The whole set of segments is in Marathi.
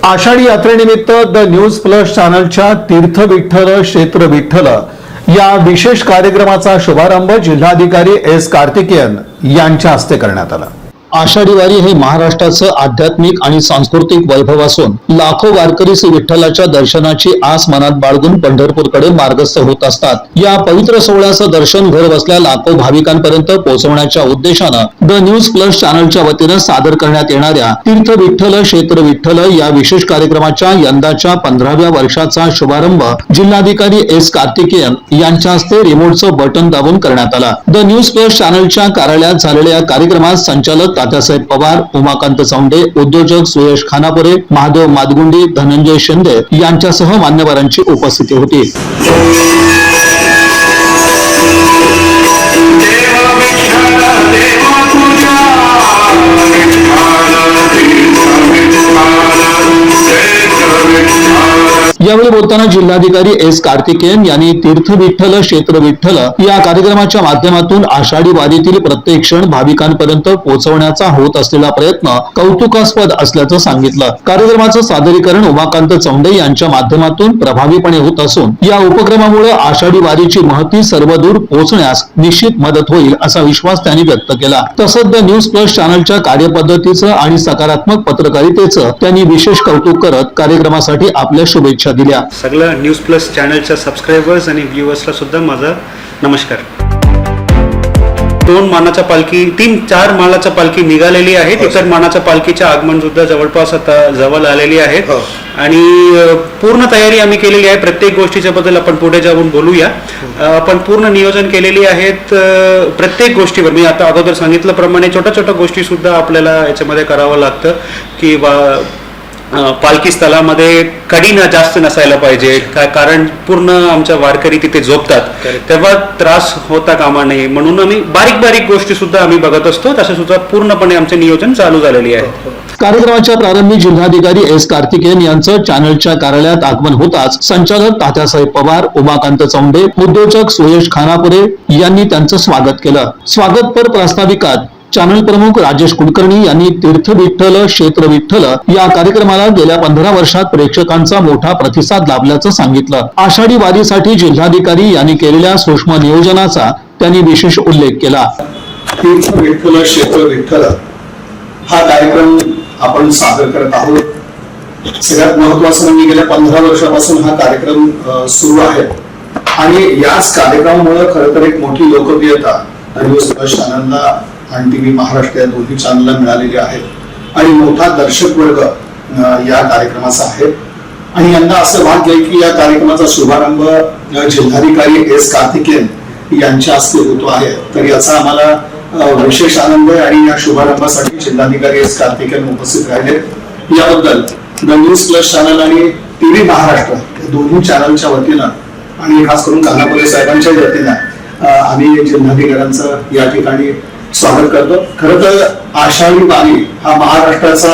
आषाढी यात्रेनिमित्त द न्यूज प्लस चॅनलच्या तीर्थ विठ्ठल क्षेत्र विठ्ठल या विशेष कार्यक्रमाचा शुभारंभ जिल्हाधिकारी एस कार्तिकेयन यांच्या हस्ते करण्यात आला। आषाढी वारी हे महाराष्ट्राचं आध्यात्मिक आणि सांस्कृतिक वैभव असून लाखो वारकरी श्री विठ्ठलाच्या दर्शनाची आस मनात बाळगून पंढरपूरकडे मार्गस्थ होत असतात। या पवित्र सोहळ्याचं दर्शन घर बसल्या लाखो भाविकांपर्यंत पोहोचवण्याच्या उद्देशानं द न्यूज प्लस चॅनलच्या वतीनं सादर करण्यात येणाऱ्या तीर्थ विठ्ठल क्षेत्र विठ्ठल या विशेष कार्यक्रमाच्या यंदाच्या 15व्या वर्षाचा शुभारंभ जिल्हाधिकारी एस कार्तिकेयन यांच्या हस्ते रिमोटचं बटन दाबून करण्यात आला। द न्यूज प्लस चॅनलच्या कार्यालयात झालेल्या या कार्यक्रमात संचालक तात्यासाहेब पवार, उमाकांत चौंडे, उद्योजक सुयश खानापुरे, महादेव मादगुंडी, धनंजय शिंदे यांच्यासह मान्यवरांची उपस्थिती होती। यावेळी बोलताना जिल्हाधिकारी एस कार्तिकेयन यांनी तीर्थ विठ्ठल क्षेत्र विठ्ठल या कार्यक्रमाच्या माध्यमातून आषाढी वारीतील प्रत्येक क्षण भाविकांपर्यंत पोहोचवण्याचा होत असलेला प्रयत्न कौतुकास्पद असल्याचं सांगितलं। कार्यक्रमाचं सादरीकरण उमाकांत चौंडे यांच्या माध्यमातून प्रभावीपणे होत असून या उपक्रमामुळे आषाढी वारीची महती सर्वदूर पोहोचण्यास निश्चित मदत होईल असा विश्वास त्यांनी व्यक्त केला। तसंच द न्यूज प्लस चॅनलच्या कार्यपद्धतीचं आणि सकारात्मक पत्रकारितेचं त्यांनी विशेष कौतुक करत कार्यक्रमासाठी आपल्या शुभेच्छा दिल्या। सगळ्या न्यूज प्लस चॅनलच्या सबस्क्रायबर्स आणि व्ह्यूअर्सला सुद्धा माझा नमस्कार। 2 मानाच्या पालखी 3-4 मानाच्या पालखी निघालेली आहेत। इतर मानाच्या पालखीचे आगमन सुद्धा जवळपास आता जवळ आलेली आहेत आणि पूर्ण तयारी आम्ही केलेली आहे। प्रत्येक गोष्टीच्या बद्दल आपण पुढे जाऊन बोलूया। आपण पूर्ण नियोजन केलेली आहेत प्रत्येक गोष्टीवर। मी आता अगोदर सांगितल्याप्रमाणे छोट्या गोष्टी सुद्धा आपल्याला याच्यामध्ये करावं लागतं की पालखी स्थळामध्ये कडी जास्त नसायला पाहिजे, कारण पूर्ण आमच्या वारकरी तिथे झोपतात, तेव्हा त्रास होता कामा नये म्हणून आम्ही बारीक गोष्टी सुद्धा आम्ही बघत असतो। तसे सुद्धा पूर्णपणे आमचे नियोजन चालू झालेले आहे। कार्यक्रमाच्या प्रारंभी जिल्हाधिकारी एस कार्तिकेयन यांचं चॅनलच्या कार्यालयात आगमन होताच संचालक तात्यासाहेब पवार, उमाकांत चौंडे, उद्योजक सुयश खानापुरे यांनी त्यांचं स्वागत केलं। स्वागतपर प्रास्ताविकात चॅनल प्रमुख राजेश कुलकर्णी यांनी तीर्थ विठ्ठल क्षेत्र विठ्ठल या कार्यक्रमाला गेल्या 15 वर्षात प्रेक्षकांचा मोठा प्रतिसाद लाभल्याचं सांगितलं। आषाढी वारीसाठी जिल्हाधिकारी यांनी केलेल्या सूक्ष्म नियोजनाचा त्यांनी विशेष उल्लेख केला। तीर्थ विठ्ठल क्षेत्र विठ्ठल हा कार्यक्रम आपण सादर करत आहोत। सगळ्यात महत्त्वाचं म्हणजे गेल्या 15 वर्षापासून हा कार्यक्रम सुरू आहे आणि याच कार्यक्रमामुळे खरं तर एक मोठी लोकप्रियता न्यूज प्लस चॅनलला आणि टीव्ही महाराष्ट्र या दोन्ही चॅनलला मिळालेली आहे आणि मोठा दर्शक वर्ग या कार्यक्रमाचा आहे। आणि यंदा असं भाग्य आहे की या कार्यक्रमाचा शुभारंभ जिल्हाधिकारी एस कार्तिकेयन यांच्या हस्ते होतो आहे, तर याचा आम्हाला विशेष आनंद आहे आणि या शुभारंभासाठी जिल्हाधिकारी एस कार्तिकेयन उपस्थित राहिले याबद्दल द न्यूज प्लस चॅनल आणि टीव्ही महाराष्ट्र या दोन्ही चॅनलच्या वतीनं आणि खास करून खानापुरे साहेबांच्या वतीनं आम्ही जिल्हाधिकाऱ्यांचं या ठिकाणी स्वागत करतो। खरं तर आषाढी वारी हा महाराष्ट्राचं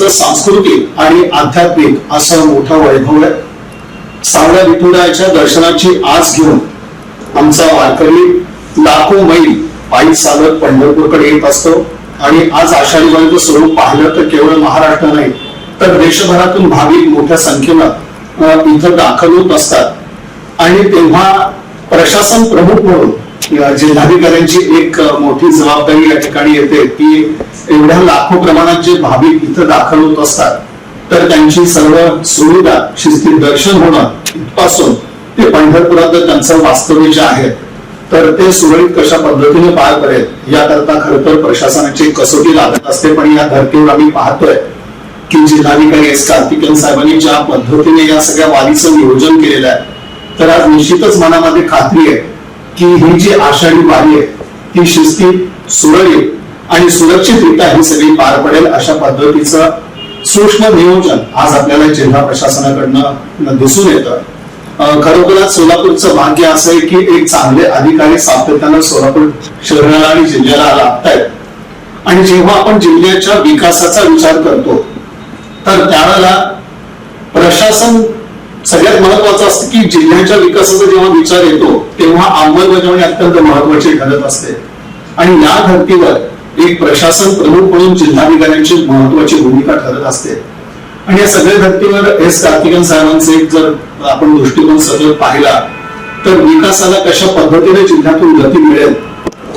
सांस्कृतिक आणि आध्यात्मिक असं मोठा वैभव आहे। सावळ्या विठुरायाच्या दर्शनाची आस घेऊन आमचा वारकरी लाखो मैल पायी चालत पंढरपूरकडे येत असतो आणि आज आषाढी वारीचं स्वरूप पाहिलं तर केवळ महाराष्ट्र नाही तर देशभरातून भाविक मोठ्या संख्येनं इथं दाखल होत असतात आणि तेव्हा प्रशासन प्रमुख म्हणून जिल्हाधिकाऱ्यांची एक मोठी जबाबदारी या ठिकाणी येते की एवढ्या लाखो प्रमाणात जे भाविक इथं दाखल होत असतात तर त्यांची सर्व सुविधा शिस्तीत दर्शन होणं इथपासून ते पंढरपुरात त्यांचं वास्तव्य जे आहे तर ते सुरळीत कशा पद्धतीने पार पडेल याकरता खरं तर प्रशासनाची कसोटी लागत असते। पण या धर्तीवर आम्ही पाहतोय की जिल्हाधिकारी एस कार्तिकेयन साहेबांनी ज्या पद्धतीने या सगळ्या वारीचं नियोजन केलेलं आहे तर आज निश्चितच मनामध्ये खात्री आहे की ही जी आषाढी वारी आहे ती शिस्तीत सुरळीत आणि सुरक्षितरित्या ही सगळी पार पडेल अशा पद्धतीचं सूक्ष्म नियोजन आज आपल्याला जिल्हा प्रशासनाकडनं दिसून येतं। खरोखरच सोलापूरचं भाग्य असं आहे की एक चांगले अधिकारी सातत्यानं सोलापूर शहराला आणि जिल्ह्याला लाभतायत आणि जेव्हा आपण जिल्ह्याच्या विकासाचा विचार करतो तर त्यावेळेला प्रशासन सगळ्यात महत्वाचं असतं की जिल्ह्याच्या विकासाचा जेव्हा विचार येतो तेव्हा अंमलबजावणी अत्यंत महत्वाची ठरत असते आणि या धर्तीवर एक प्रशासन प्रमुख म्हणून जिल्हाधिकाऱ्यांची महत्वाची भूमिका ठरत असते. आणि या सगळ्या धर्तीवर एस कार्तिकेयन साहेबांचे एक जर आपण दृष्टिकोन सतत पाहिला तर विकासाला कशा पद्धतीने जिल्ह्यातून गती मिळेल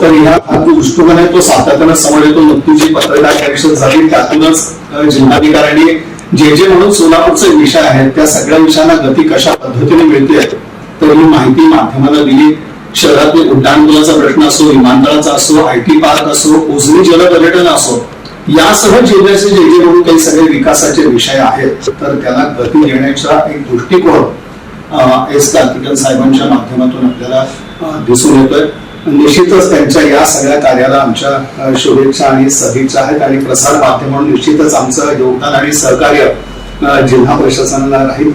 तर ह्या दृष्टिकोन आहे तो सातत्यानं समोर येतो. नुकतीच जी पत्रकार परिषद झाली त्यातूनच जिल्हाधिकाऱ्यांनी जे म्हणून सोलापूरचे विषय आहेत त्या सगळ्या विषयांना गती कशा पद्धतीने मिळते तर ही माहिती माध्यमांना दिली. शहरातील उड्डाणपुलाचा प्रश्न असो, विमानतळाचा असो, IT पार्क असो, उजनी जलपर्यटन असो, यासह जिल्ह्याचे जे म्हणून काही सगळे विकासाचे विषय आहेत तर त्याला गती देण्याचा एक दृष्टिकोन एस कार्तिकेयन साहेबांच्या माध्यमातून आपल्याला दिसून येतोय. निश्चितच त्यांच्या या सगळ्या कार्याला आमच्या शुभेच्छा आणि सदिच्छा आहेत आणि प्रसार माध्यम म्हणून निश्चितच आमचं योगदान आणि सहकार्य जिल्हा प्रशासनाला राहील.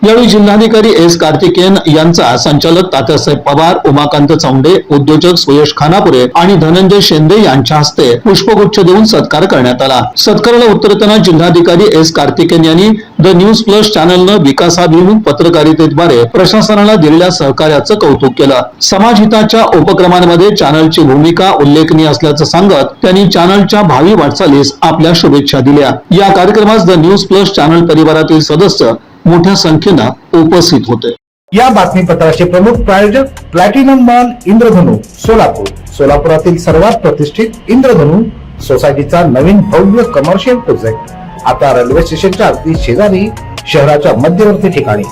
यावेळी जिल्हाधिकारी एस कार्तिकेयन यांचा संचालक तात्यासाहेब पवार, उमाकांत चौंडे, उद्योजक सुयश खानापुरे आणि धनंजय शेंदे यांच्या हस्ते पुष्पगुच्छ देऊन सत्कार करण्यात आला. सत्काराला उत्तर देताना जिल्हाधिकारी एस कार्तिकेयन यांनी द न्यूज प्लस चॅनलनं विकासाभिमुख पत्रकारितेद्वारे प्रशासनाला दिलेल्या सहकार्याचं कौतुक केलं. समाजहिताच्या उपक्रमांमध्ये चॅनलची भूमिका उल्लेखनीय असल्याचं सांगत त्यांनी चॅनलच्या भावी वाटचालीस आपल्या शुभेच्छा दिल्या. या कार्यक्रमास द न्यूज प्लस चॅनल परिवारातील सदस्य मोठ्या संख्येनं उपस्थित होते. या बातमीपत्राचे प्रमुख प्रायोजक प्लॅटिनम मॉल इंद्रधनु सोलापूर. सोलापुरातील सर्वात प्रतिष्ठित इंद्रधनु सोसायटीचा नवीन भव्य कमर्शियल प्रोजेक्ट आता रेल्वे स्टेशनच्या अगदी शेजारी शहराच्या मध्यवर्ती ठिकाणी.